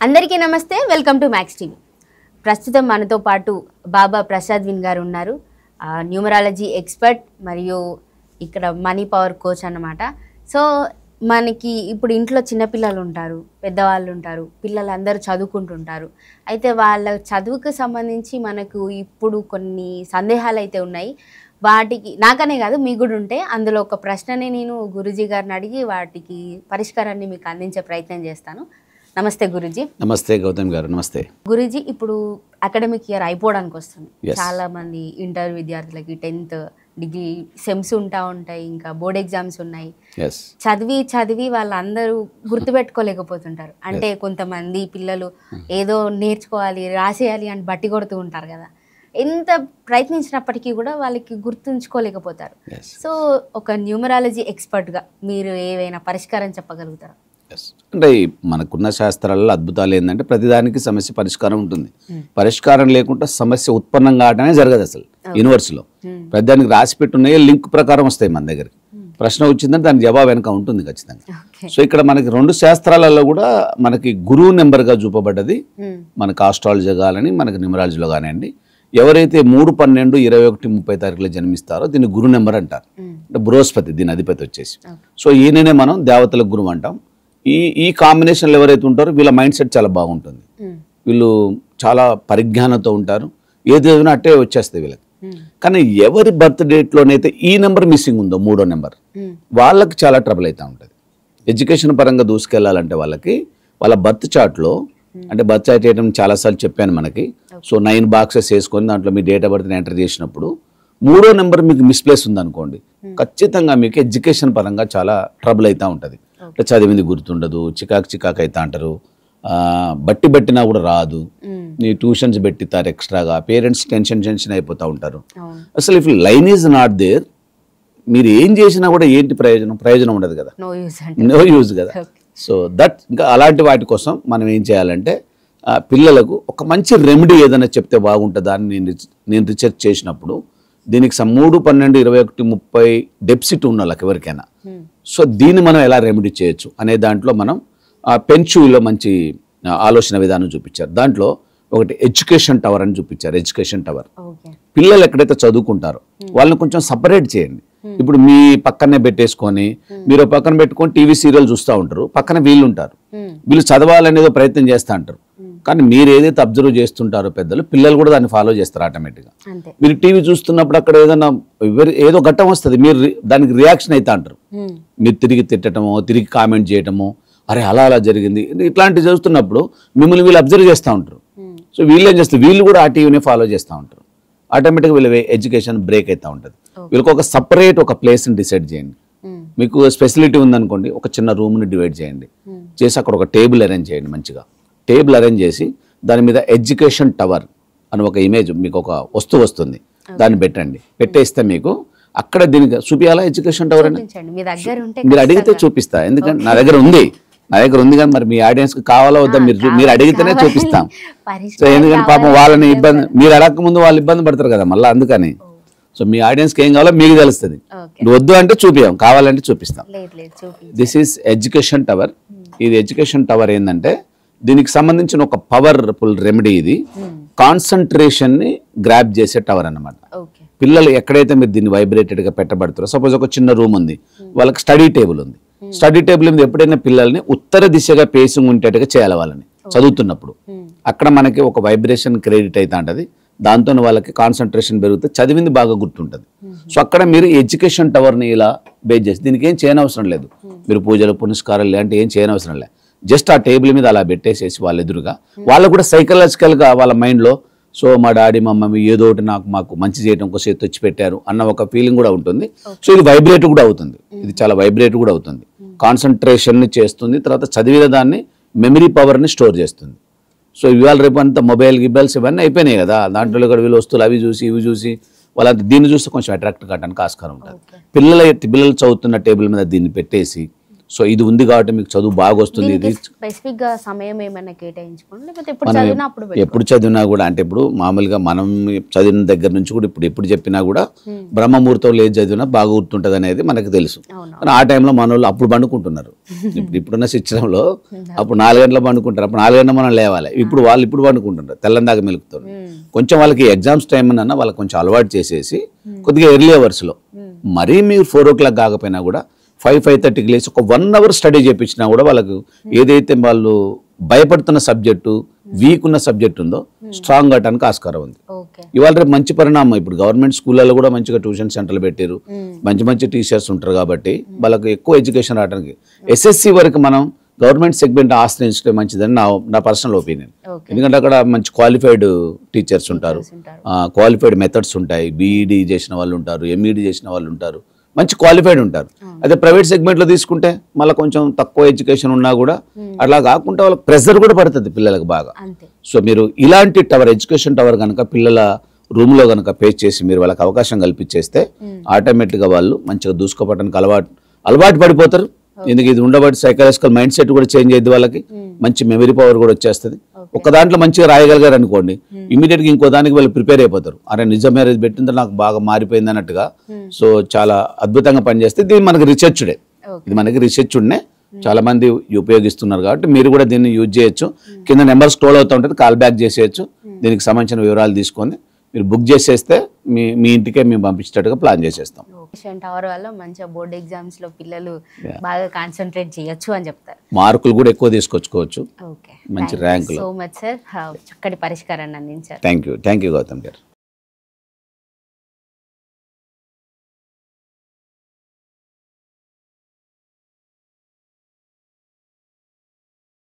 అందరికీ నమస్తే, welcome to max TV. ప్రస్తుతం మనతో పాటు బాబా ప్రసాద్ విన్ గారు ఉన్నారు. న్యూమరాలజీ ఎక్స్పర్ట్ మరియు ఇక్కడ మనీ పవర్ కోచ్ అన్నమాట. సో మనకి ఇప్పుడు ఇంట్లో చిన్నపిల్లలు ఉంటారు, పెద్దవాళ్ళు ఉంటారు, పిల్లలందరూ చదువుకుంటుంటారు. అయితే వాళ్ళ చదువుకు సంబంధించి మనకు ఇప్పుడు కొన్ని సందేహాలు అయితే ఉన్నాయి. వాటికి నాకనే కాదు మీకు కూడా ఉంటే అందులో ఒక ప్రశ్నని నేను గురూజీ గారిని అడిగి వాటికి పరిష్కారాన్ని మీకు అందించే ప్రయత్నం చేస్తాను. నమస్తే గురూజీ. నమస్తే గౌతమ్ గారు. నమస్తే గురూజీ. ఇప్పుడు అకాడమిక్ ఇయర్ అయిపోవడానికి వస్తుంది. చాలా మంది ఇంటర్ విద్యార్థులకి 10th డిగ్రీ సెమ్స్ ఉంటాయి, ఇంకా బోర్డ్ ఎగ్జామ్స్ ఉన్నాయి. చదివి వాళ్ళందరూ గుర్తుపెట్టుకోలేకపోతుంటారు. అంటే కొంతమంది పిల్లలు ఏదో నేర్చుకోవాలి, రాసేయాలి అని బట్టి కొడుతూ ఉంటారు కదా. ఎంత ప్రయత్నించినప్పటికీ కూడా వాళ్ళకి గుర్తుంచుకోలేకపోతారు. సో ఒక న్యూమరాలజీ ఎక్స్పర్ట్గా మీరు ఏవైనా పరిష్కారం చెప్పగలుగుతారా? అంటే మనకున్న శాస్త్రాలలో అద్భుతాలు ఏంటంటే ప్రతిదానికి సమస్య పరిష్కారం ఉంటుంది. పరిష్కారం లేకుండా సమస్య ఉత్పన్నం కావడమే జరగదు అసలు యూనివర్స్లో. ప్రతిదానికి రాసి పెట్టున్నాయి, లింక్ ప్రకారం వస్తాయి మన దగ్గరికి. ప్రశ్న వచ్చిందంటే దాని జవాబు వెనక ఉంటుంది ఖచ్చితంగా. సో ఇక్కడ మనకి రెండు శాస్త్రాలలో కూడా మనకి గురువు నెంబర్గా చూపబడ్డది. మనకి ఆస్ట్రాలజీ కానీ మనకి న్యూమరాలజీలో కానివ్వండి, ఎవరైతే 3, 12, 21, 30 తారీఖులో జన్మిస్తారో దీన్ని గురు నెంబర్ అంటారు. అంటే బృహస్పతి దీని అధిపతి వచ్చేసి. సో ఈయననే మనం దేవతల గురువు అంటాం. ఈ కాంబినేషన్లో ఎవరైతే ఉంటారో వీళ్ళ మైండ్ సెట్ చాలా బాగుంటుంది. వీళ్ళు చాలా పరిజ్ఞానంతో ఉంటారు, ఏది చదివినా అట్టే వచ్చేస్తుంది వీళ్ళకి. కానీ ఎవరి బర్త్ డేట్లోనైతే ఈ నెంబర్ మిస్సింగ్ ఉందో 3వ నెంబర్, వాళ్ళకి చాలా ట్రబుల్ అవుతూ ఉంటుంది. ఎడ్యుకేషన్ పరంగా దూసుకెళ్ళాలంటే వాళ్ళ బర్త్ చార్ట్లో, అంటే బర్త్ చార్ట్ చేయడం చాలాసార్లు చెప్పాను మనకి. సో 9 బాక్సెస్ వేసుకొని దాంట్లో మీ డేట్ ఆఫ్ బర్త్ని ఎంటర్ చేసినప్పుడు 3వ నెంబర్ మీకు మిస్ప్లేస్ ఉందనుకోండి, ఖచ్చితంగా మీకు ఎడ్యుకేషన్ పరంగా చాలా ట్రబుల్ అవుతూ ఉంటుంది. అంటే చదివింది గుర్తుండదు, చికాకు అవుతా అంటారు, బట్టినా కూడా రాదు, నీ ట్యూషన్స్ పెట్టిస్తారు ఎక్స్ట్రాగా, పేరెంట్స్ టెన్షన్ అయిపోతూ ఉంటారు. అసలు if line is not there, మీరు ఏం చేసినా కూడా ఏంటి ప్రయోజనం ఉండదు కదా, నో యూజ్ కదా. సో ఇంకా అలాంటి వాటి కోసం మనం ఏం చేయాలంటే పిల్లలకు ఒక మంచి రెమెడీ ఏదైనా చెప్తే బాగుంటుందా అని నేను రీసెర్చ్ చేసినప్పుడు, దీనికి 3, 12, 21, 30 డెప్సిట్ ఉన్న వాళ్ళకి ఎవరికైనా, సో దీన్ని మనం ఎలా రెమెడీ చేయొచ్చు అనే దాంట్లో మనం పెన్షూలో మంచి ఆలోచన విధానం చూపించారు. దాంట్లో ఒకటి ఎడ్యుకేషన్ టవర్ అని చూపించారు. ఎడ్యుకేషన్ టవర్ పిల్లలు ఎక్కడైతే చదువుకుంటారో వాళ్ళని కొంచెం సపరేట్ చేయండి. ఇప్పుడు మీ పక్కనే పెట్టేసుకొని మీరు పక్కన పెట్టుకొని టీవీ సీరియల్ చూస్తూ ఉంటారు, పక్కన వీళ్ళు ఉంటారు, వీళ్ళు చదవాలనేదో ప్రయత్నం చేస్తూ ఉంటారు. కానీ మీరు ఏదైతే అబ్జర్వ్ చేస్తుంటారో పెద్దలు, పిల్లలు కూడా దాన్ని ఫాలో చేస్తారు ఆటోమేటిక్గా. మీరు టీవీ చూస్తున్నప్పుడు అక్కడ ఏదైనా ఏదో ఘట్టం వస్తుంది, మీరు దానికి రియాక్షన్ అవుతా అంటారు. మీరు తిరిగి తిట్టడమో, తిరిగి కామెంట్ చేయటమో, అరే అలా జరిగింది ఇట్లాంటివి చూస్తున్నప్పుడు మిమ్మల్ని వీళ్ళు అబ్జర్వ్ చేస్తూ ఉంటారు. సో వీళ్ళు ఏం చేస్తారు, వీళ్ళు కూడా ఆ టీవీని ఫాలో చేస్తూ ఉంటారు. ఆటోమేటిక్గా వీళ్ళ ఎడ్యుకేషన్ బ్రేక్ అవుతూ ఉంటుంది. వీళ్ళకి ఒక సపరేట్ ఒక ప్లేస్ని డిసైడ్ చేయండి. మీకు స్పెసిలిటీ ఉందనుకోండి, ఒక చిన్న రూమ్ని డివైడ్ చేయండి, చేసి అక్కడ ఒక టేబుల్ అరేంజ్ చేయండి. మంచిగా టేబుల్ అరేంజ్ చేసి దాని మీద ఎడ్యుకేషన్ టవర్ అని ఒక ఇమేజ్, మీకు ఒక వస్తువు వస్తుంది, దాన్ని పెట్టండి. పెట్టేస్తే మీకు అక్కడ దీనికి చూపించాలా ఎడ్యుకేషన్ టవర్ అని మీరు అడిగితే చూపిస్తా. ఎందుకంటే నా దగ్గర ఉంది కానీ మరి మీ ఆడియన్స్కి కావాలా వద్దా మీరు అడిగితేనే చూపిస్తాం. సో ఎందుకంటే పాపం వాళ్ళని ఇబ్బంది, మీరు అడగక ముందు వాళ్ళు ఇబ్బంది పడతారు కదా మళ్ళీ, అందుకని. సో మీ ఆడియన్స్కి ఏం కావాలో మీకు తెలుస్తుంది. వద్దు అంటే చూపించాం, కావాలంటే చూపిస్తాం. This is education tower. ఇది ఎడ్యుకేషన్ టవర్ ఏంటంటే దీనికి సంబంధించిన ఒక పవర్ఫుల్ రెమెడీ. ఇది కాన్సన్ట్రేషన్ని గ్రాప్ చేసే టవర్ అన్నమాట. పిల్లలు ఎక్కడైతే మీరు దీన్ని వైబ్రేటెడ్గా పెట్టబడుతారో, సపోజ్ ఒక చిన్న రూమ్ ఉంది, వాళ్ళకి స్టడీ టేబుల్ ఉంది, స్టడీ టేబుల్ మీద ఎప్పుడైనా పిల్లల్ని ఉత్తర దిశగా ఫేసింగ్ ఉండేట్టుగా చేయాలి వాళ్ళని చదువుతున్నప్పుడు. అక్కడ మనకి ఒక వైబ్రేషన్ క్రెడిట్ అవుతా ఉంటుంది, దాంతో వాళ్ళకి కాన్సన్ట్రేషన్ పెరుగుతుంది, చదివింది బాగా గుర్తుంటుంది. సో అక్కడ మీరు ఎడ్యుకేషన్ టవర్ని ఇలా బేస్ చేసి, దీనికి ఏం చేయనవసరం లేదు, మీరు పూజలు పునస్కారాలు లాంటి ఏం చేయనవసరం లేదు. జస్ట్ ఆ టేబుల్ మీద అలా పెట్టేసేసి వాళ్ళ ఎదురుగా, వాళ్ళకు కూడా సైకలాజికల్గా వాళ్ళ మైండ్లో, సో మా డాడీ మా మమ్మీ ఏదో ఒకటి మాకు మంచి చేయడం కోసం తెచ్చి పెట్టారు అన్న ఒక ఫీలింగ్ కూడా ఉంటుంది. సో ఇది వైబ్రేట్ కూడా అవుతుంది, ఇది చాలా వైబ్రేట్ కూడా అవుతుంది, కాన్సన్ట్రేషన్ని చేస్తుంది, తర్వాత చదివిన దాన్ని మెమరీ పవర్ని స్టోర్ చేస్తుంది. సో ఇవాళ రేపు అంతా మొబైల్స్ ఇవన్నీ అయిపోయినాయి కదా, దాంట్లో కూడా వీళ్ళు వస్తువులు అవి చూసి ఇవి చూసి వాళ్ళంతా దీన్ని చూస్తే కొంచెం అట్రాక్ట్ కావడానికి ఆస్కారం ఉంటుంది. పిల్లలు చదువుతున్న టేబుల్ మీద దీన్ని పెట్టేసి, సో ఇది ఉంది కాబట్టి మీకు చదువు బాగా వస్తుంది. ఇది స్పెసిఫిక్ గా సమయం ఏమైనా కేటాయించుకోండి, లేకపోతే ఎప్పుడు చదివినా అప్పుడు ఎప్పుడు చదివినా కూడా అంటే ఇప్పుడు మామూలుగా మనం చదివిన దగ్గర నుంచి కూడా ఎప్పుడు చెప్పినా కూడా బ్రహ్మముహూర్తంలో ఏది చదివినా బాగా గుర్తుంటుంది అనేది మనకు తెలుసు. కానీ ఆ టైంలో మన వాళ్ళు అప్పుడు పండుకుంటున్నారు. ఇప్పుడున్న శిక్షణలో అప్పుడు 4 గంటలు పండుకుంటారు, అప్పుడు 4 గంటలు మనం లేవాలి. ఇప్పుడు వాళ్ళు ఇప్పుడు పండుకుంటుంటారు, తెల్లని దాకా మెలుకుతారు. కొంచెం వాళ్ళకి ఎగ్జామ్స్ టైం అన్న వాళ్ళకి కొంచెం అలవాటు చేసేసి కొద్దిగా ఎర్లీ అవర్స్లో మరీ మీరు 4 o'clock కాకపోయినా కూడా 5-5:30కి లేచి ఒక 1 hour స్టడీ చేయించినా కూడా వాళ్ళకు ఏదైతే వాళ్ళు భయపడుతున్న సబ్జెక్టు, వీక్ ఉన్న సబ్జెక్ట్ ఉందో స్ట్రాంగ్ అవడానికి ఆస్కారం ఉంది. ఇవాళ రేపు మంచి పరిణామం. ఇప్పుడు గవర్నమెంట్ స్కూళ్ళలో కూడా మంచిగా ట్యూషన్ సెంటర్లు పెట్టారు, మంచి టీచర్స్ ఉంటారు కాబట్టి వాళ్ళకు ఎక్కువ ఎడ్యుకేషన్ రావడానికి. ఎస్ఎస్సి వరకు మనం గవర్నమెంట్ సెగ్మెంట్ ఆశ్రయించడం మంచిదని నా పర్సనల్ ఒపీనియన్. ఎందుకంటే అక్కడ మంచి క్వాలిఫైడ్ టీచర్స్ ఉంటారు, క్వాలిఫైడ్ మెథడ్స్ ఉంటాయి, బీఈడి చేసిన వాళ్ళు ఉంటారు, ఎంఈడి చేసిన వాళ్ళు ఉంటారు, మంచి క్వాలిఫైడ్ ఉంటారు. అదే ప్రైవేట్ సెగ్మెంట్లో తీసుకుంటే మళ్ళీ కొంచెం తక్కువ ఎడ్యుకేషన్ ఉన్నా కూడా అట్లా కాకుండా వాళ్ళకి ప్రెషర్ కూడా పడుతుంది పిల్లలకు బాగా. సో మీరు ఇలాంటి టవర్, ఎడ్యుకేషన్ టవర్ కనుక పిల్లల రూమ్లో కనుక పేస్ చేసి మీరు వాళ్ళకి అవకాశం కల్పించేస్తే ఆటోమేటిక్గా వాళ్ళు మంచిగా దూసుకోవడానికి అలవాటు పడిపోతారు. ఎందుకు ఇది ఉండబట్టి సైకలాజికల్ మైండ్ సెట్ కూడా చేంజ్ అయ్యింది, వాళ్ళకి మంచి మెమరీ పవర్ కూడా వచ్చేస్తుంది. ఒక దాంట్లో మంచిగా రాయగలిగారు అనుకోండి, ఇమీడియట్గా ఇంకో దానికి వాళ్ళు ప్రిపేర్ అయిపోతారు. అరే నిజమే ఇది పెట్టిందో నాకు బాగా మారిపోయింది అన్నట్టుగా. సో చాలా అద్భుతంగా పనిచేస్తే ఇది మనకి రీసెర్చ్డే, ఇది మనకి రీసెర్చ్ ఉండే చాలా మంది ఉపయోగిస్తున్నారు కాబట్టి మీరు కూడా దీన్ని యూజ్ చేయొచ్చు. కింద నెంబర్ స్క్రోల్ అవుతూ ఉంటుంది, కాల్ బ్యాక్ చేసేయచ్చు. దీనికి సంబంధించిన వివరాలు తీసుకొని మీరు బుక్ చేసేస్తే మీ ఇంటికే మేము పంపించేటట్టుగా ప్లాన్ చేసేస్తాం. టవర్ వల్ల మంచిగా బోర్డ్ ఎగ్జామ్స్ లో పిల్లలు బాగా కాన్సన్ట్రేట్ చేయొచ్చు అని చెప్తారు. మార్కులు కూడా ఎక్కువ తీసుకొచ్చుకోవచ్చు, మంచి ర్యాంకులు. సో మచ్ సార్, చక్కటి పరిష్కారాన్ని అందించారు. థ్యాంక్ యూ గౌతమ్ గారు.